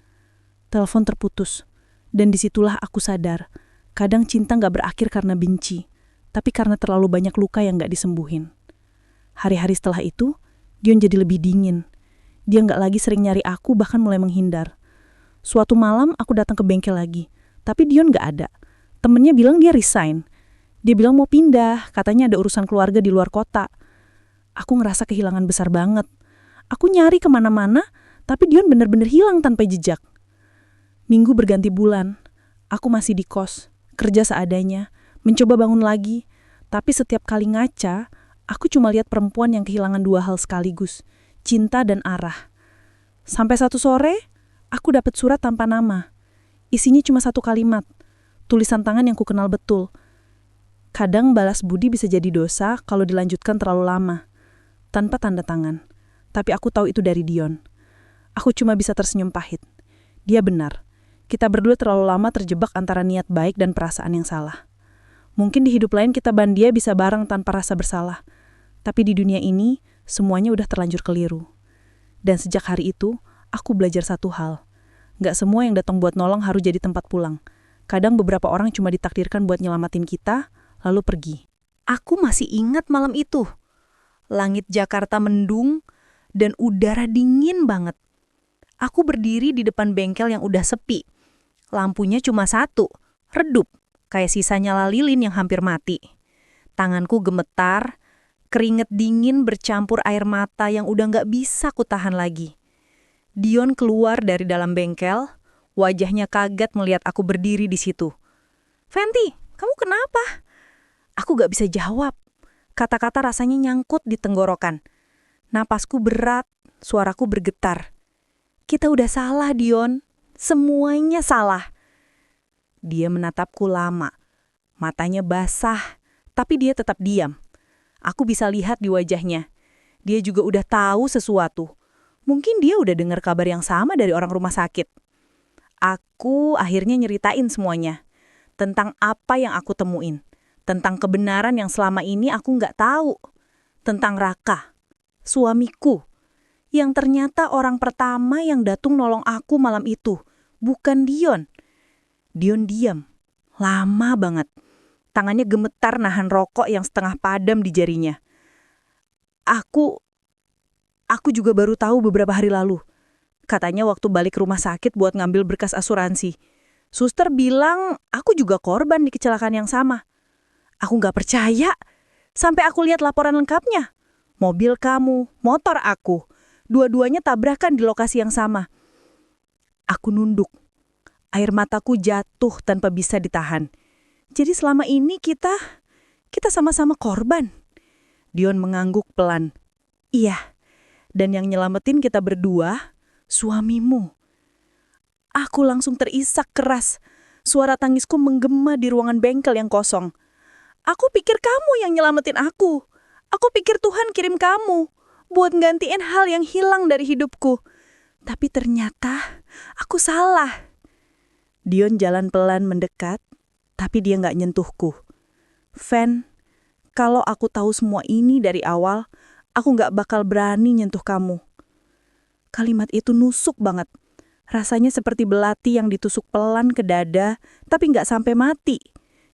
Telepon terputus. Dan disitulah aku sadar. Kadang cinta gak berakhir karena benci. Tapi karena terlalu banyak luka yang gak disembuhin. Hari-hari setelah itu, Dion jadi lebih dingin. Dia gak lagi sering nyari aku, bahkan mulai menghindar. Suatu malam aku datang ke bengkel lagi. Tapi Dion gak ada. Temennya bilang dia resign. Dia bilang mau pindah, katanya ada urusan keluarga di luar kota. Aku ngerasa kehilangan besar banget. Aku nyari kemana-mana, tapi Dion bener-bener hilang tanpa jejak. Minggu berganti bulan. Aku masih di kos, kerja seadanya, mencoba bangun lagi. Tapi setiap kali ngaca, aku cuma lihat perempuan yang kehilangan dua hal sekaligus, cinta dan arah. Sampai satu sore, aku dapat surat tanpa nama. Isinya cuma satu kalimat, tulisan tangan yang kukenal betul. Kadang balas budi bisa jadi dosa kalau dilanjutkan terlalu lama, tanpa tanda tangan. Tapi aku tahu itu dari Dion. Aku cuma bisa tersenyum pahit. Dia benar. Kita berdua terlalu lama terjebak antara niat baik dan perasaan yang salah. Mungkin di hidup lain kita bandia bisa bareng tanpa rasa bersalah. Tapi di dunia ini, semuanya udah terlanjur keliru. Dan sejak hari itu, aku belajar satu hal. Gak semua yang datang buat nolong harus jadi tempat pulang. Kadang beberapa orang cuma ditakdirkan buat nyelamatin kita, lalu pergi. Aku masih ingat malam itu. Langit Jakarta mendung, dan udara dingin banget. Aku berdiri di depan bengkel yang udah sepi. Lampunya cuma satu, redup, kayak sisa nyala lilin yang hampir mati. Tanganku gemetar, keringet dingin bercampur air mata yang udah gak bisa kutahan lagi. Dion keluar dari dalam bengkel, wajahnya kaget melihat aku berdiri di situ. Fenty, kamu kenapa? Aku gak bisa jawab. Kata-kata rasanya nyangkut di tenggorokan. Napasku berat, suaraku bergetar. Kita udah salah, Dion. Semuanya salah. Dia menatapku lama. Matanya basah, tapi dia tetap diam. Aku bisa lihat di wajahnya. Dia juga udah tahu sesuatu. Mungkin dia udah dengar kabar yang sama dari orang rumah sakit. Aku akhirnya nyeritain semuanya. Tentang apa yang aku temuin. Tentang kebenaran yang selama ini aku nggak tahu. Tentang Raka, suamiku. Yang ternyata orang pertama yang datang nolong aku malam itu. Bukan Dion. Dion diam. Lama banget. Tangannya gemetar nahan rokok yang setengah padam di jarinya. Aku juga baru tahu beberapa hari lalu. Katanya waktu balik rumah sakit buat ngambil berkas asuransi. Suster bilang aku juga korban di kecelakaan yang sama. Aku nggak percaya. Sampai aku lihat laporan lengkapnya. Mobil kamu, motor aku. Dua-duanya tabrakan di lokasi yang sama. Aku nunduk. Air mataku jatuh tanpa bisa ditahan. Jadi selama ini kita sama-sama korban. Dion mengangguk pelan. Iya, dan yang nyelamatin kita berdua, suamimu. Aku langsung terisak keras. Suara tangisku menggema di ruangan bengkel yang kosong. Aku pikir kamu yang nyelamatin aku. Aku pikir Tuhan kirim kamu buat gantiin hal yang hilang dari hidupku. Tapi ternyata aku salah. Dion jalan pelan mendekat, tapi dia nggak nyentuhku. Fen, kalau aku tahu semua ini dari awal, aku nggak bakal berani nyentuh kamu. Kalimat itu nusuk banget. Rasanya seperti belati yang ditusuk pelan ke dada, tapi nggak sampai mati.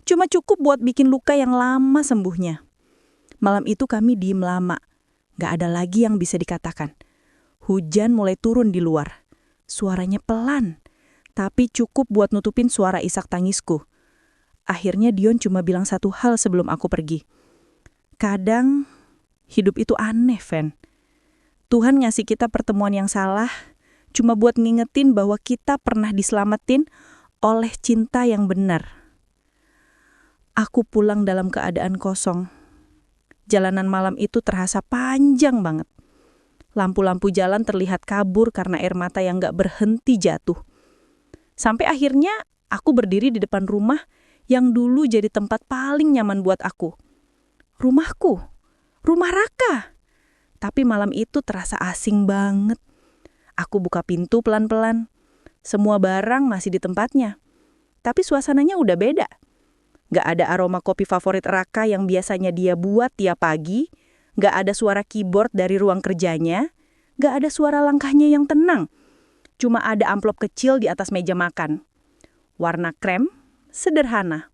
Cuma cukup buat bikin luka yang lama sembuhnya. Malam itu kami diem lama. Nggak ada lagi yang bisa dikatakan. Hujan mulai turun di luar. Suaranya pelan, tapi cukup buat nutupin suara isak tangisku. Akhirnya Dion cuma bilang satu hal sebelum aku pergi. Kadang hidup itu aneh, Fen. Tuhan ngasih kita pertemuan yang salah, cuma buat ngingetin bahwa kita pernah diselamatin oleh cinta yang benar. Aku pulang dalam keadaan kosong. Jalanan malam itu terasa panjang banget. Lampu-lampu jalan terlihat kabur karena air mata yang gak berhenti jatuh. Sampai akhirnya aku berdiri di depan rumah yang dulu jadi tempat paling nyaman buat aku. Rumahku, rumah Raka. Tapi malam itu terasa asing banget. Aku buka pintu pelan-pelan. Semua barang masih di tempatnya. Tapi suasananya udah beda. Gak ada aroma kopi favorit Raka yang biasanya dia buat tiap pagi. Gak ada suara keyboard dari ruang kerjanya. Gak ada suara langkahnya yang tenang. Cuma ada amplop kecil di atas meja makan. Warna krem, sederhana.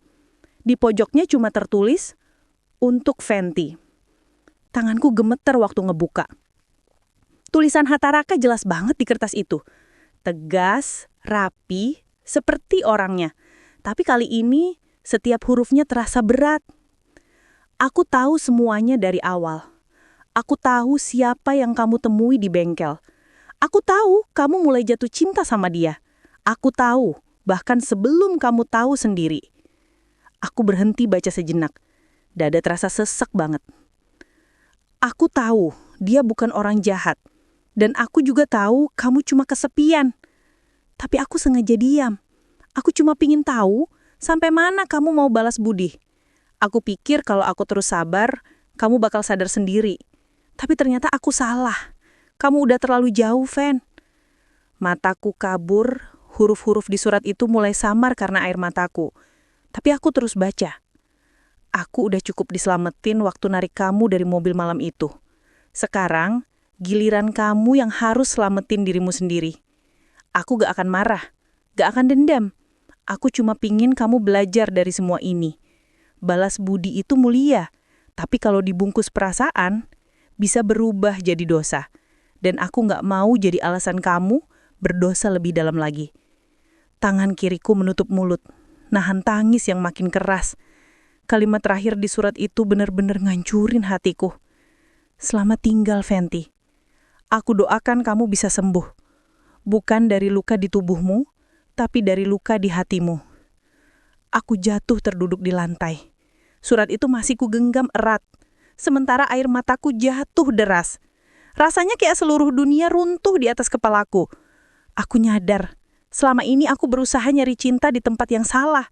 Di pojoknya cuma tertulis, untuk Fenty. Tanganku gemeter waktu ngebuka. Tulisan Hatta Raka jelas banget di kertas itu. Tegas, rapi, seperti orangnya. Tapi kali ini setiap hurufnya terasa berat. Aku tahu semuanya dari awal. Aku tahu siapa yang kamu temui di bengkel. Aku tahu kamu mulai jatuh cinta sama dia. Aku tahu, bahkan sebelum kamu tahu sendiri. Aku berhenti baca sejenak. Dada terasa sesek banget. Aku tahu dia bukan orang jahat. Dan aku juga tahu kamu cuma kesepian. Tapi aku sengaja diam. Aku cuma pingin tahu sampai mana kamu mau balas budi. Aku pikir kalau aku terus sabar, kamu bakal sadar sendiri. Tapi ternyata aku salah. Kamu udah terlalu jauh, Fen. Mataku kabur, huruf-huruf di surat itu mulai samar karena air mataku. Tapi aku terus baca. Aku udah cukup diselamatin waktu narik kamu dari mobil malam itu. Sekarang, giliran kamu yang harus selamatin dirimu sendiri. Aku gak akan marah, gak akan dendam. Aku cuma pingin kamu belajar dari semua ini. Balas budi itu mulia, tapi kalau dibungkus perasaan, bisa berubah jadi dosa. Dan aku gak mau jadi alasan kamu berdosa lebih dalam lagi. Tangan kiriku menutup mulut, nahan tangis yang makin keras. Kalimat terakhir di surat itu benar-benar ngancurin hatiku. Selamat tinggal, Fenty. Aku doakan kamu bisa sembuh. Bukan dari luka di tubuhmu, tapi dari luka di hatimu. Aku jatuh terduduk di lantai. Surat itu masih kugenggam erat. Sementara air mataku jatuh deras. Rasanya kayak seluruh dunia runtuh di atas kepalaku. Aku nyadar, selama ini aku berusaha nyari cinta di tempat yang salah.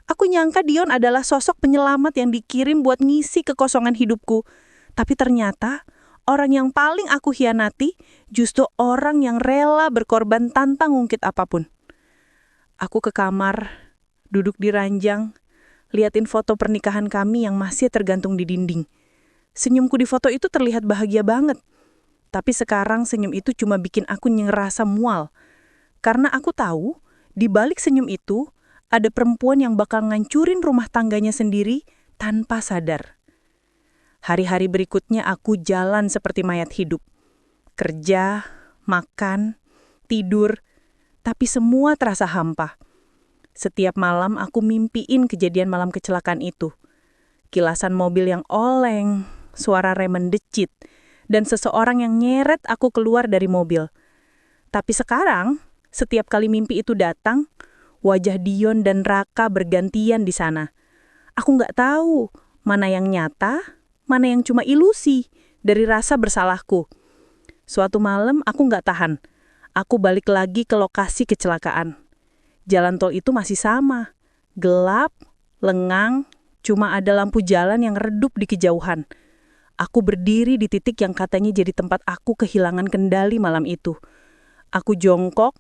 Aku nyangka Dion adalah sosok penyelamat yang dikirim buat ngisi kekosongan hidupku. Tapi ternyata, orang yang paling aku hianati justru orang yang rela berkorban tanpa ngungkit apapun. Aku ke kamar, duduk di ranjang, liatin foto pernikahan kami yang masih tergantung di dinding. Senyumku di foto itu terlihat bahagia banget. Tapi sekarang senyum itu cuma bikin aku ngerasa mual. Karena aku tahu, di balik senyum itu, ada perempuan yang bakal ngancurin rumah tangganya sendiri tanpa sadar. Hari-hari berikutnya aku jalan seperti mayat hidup. Kerja, makan, tidur, tapi semua terasa hampa. Setiap malam aku mimpiin kejadian malam kecelakaan itu. Kilasan mobil yang oleng, suara rem mendecit, dan seseorang yang nyeret aku keluar dari mobil. Tapi sekarang, setiap kali mimpi itu datang, wajah Dion dan Raka bergantian di sana. Aku nggak tahu mana yang nyata, mana yang cuma ilusi dari rasa bersalahku. Suatu malam aku nggak tahan. Aku balik lagi ke lokasi kecelakaan. Jalan tol itu masih sama. Gelap, lengang, cuma ada lampu jalan yang redup di kejauhan. Aku berdiri di titik yang katanya jadi tempat aku kehilangan kendali malam itu. Aku jongkok,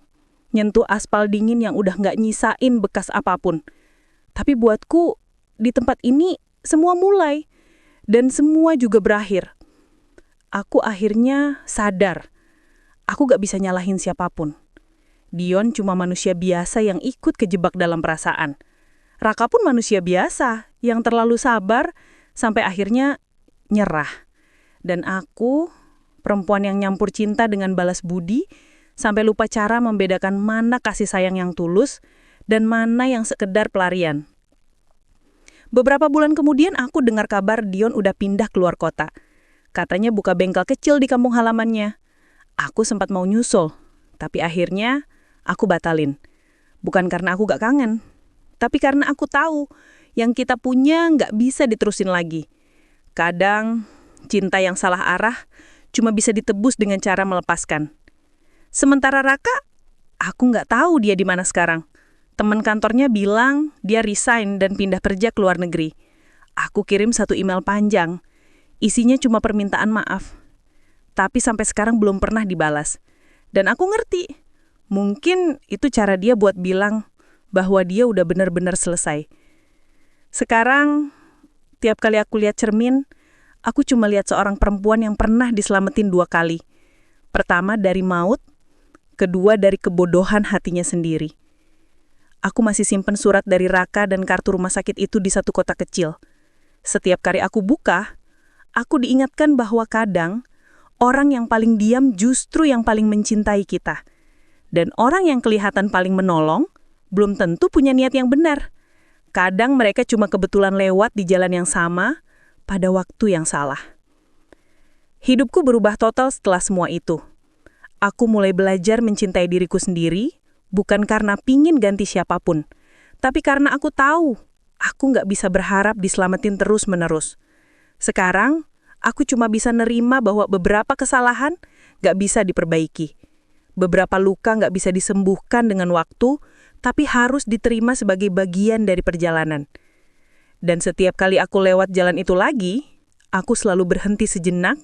nyentuh aspal dingin yang udah nggak nyisain bekas apapun. Tapi buatku, di tempat ini semua mulai. Dan semua juga berakhir. Aku akhirnya sadar. Aku gak bisa nyalahin siapapun. Dion cuma manusia biasa yang ikut kejebak dalam perasaan. Raka pun manusia biasa yang terlalu sabar sampai akhirnya nyerah. Dan aku, perempuan yang nyampur cinta dengan balas budi, sampai lupa cara membedakan mana kasih sayang yang tulus dan mana yang sekedar pelarian. Beberapa bulan kemudian aku dengar kabar Dion udah pindah keluar kota. Katanya buka bengkel kecil di kampung halamannya. Aku sempat mau nyusul, tapi akhirnya aku batalin. Bukan karena aku gak kangen, tapi karena aku tahu yang kita punya gak bisa diterusin lagi. Kadang, cinta yang salah arah cuma bisa ditebus dengan cara melepaskan. Sementara Raka, aku gak tahu dia di mana sekarang. Teman kantornya bilang dia resign dan pindah kerja ke luar negeri. Aku kirim satu email panjang. Isinya cuma permintaan maaf. Tapi sampai sekarang belum pernah dibalas. Dan aku ngerti, mungkin itu cara dia buat bilang bahwa dia udah benar-benar selesai. Sekarang, tiap kali aku lihat cermin, aku cuma lihat seorang perempuan yang pernah diselamatin 2 kali. Pertama dari maut, kedua dari kebodohan hatinya sendiri. Aku masih simpen surat dari Raka dan kartu rumah sakit itu di satu kota kecil. Setiap kali aku buka, aku diingatkan bahwa kadang orang yang paling diam justru yang paling mencintai kita. Dan orang yang kelihatan paling menolong, belum tentu punya niat yang benar. Kadang mereka cuma kebetulan lewat di jalan yang sama, pada waktu yang salah. Hidupku berubah total setelah semua itu. Aku mulai belajar mencintai diriku sendiri, bukan karena pingin ganti siapapun, tapi karena aku tahu, aku nggak bisa berharap diselamatin terus-menerus. Sekarang, aku cuma bisa nerima bahwa beberapa kesalahan nggak bisa diperbaiki. Beberapa luka nggak bisa disembuhkan dengan waktu, tapi harus diterima sebagai bagian dari perjalanan. Dan setiap kali aku lewat jalan itu lagi, aku selalu berhenti sejenak,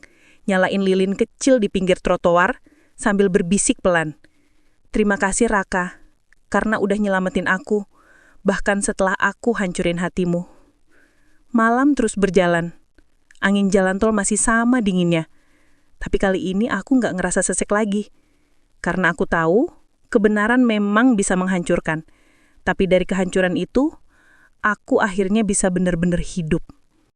nyalain lilin kecil di pinggir trotoar, sambil berbisik pelan. Terima kasih Raka, karena udah nyelamatin aku, bahkan setelah aku hancurin hatimu. Malam terus berjalan. Angin jalan tol masih sama dinginnya. Tapi kali ini aku nggak ngerasa sesek lagi. Karena aku tahu, kebenaran memang bisa menghancurkan. Tapi dari kehancuran itu, aku akhirnya bisa benar-benar hidup.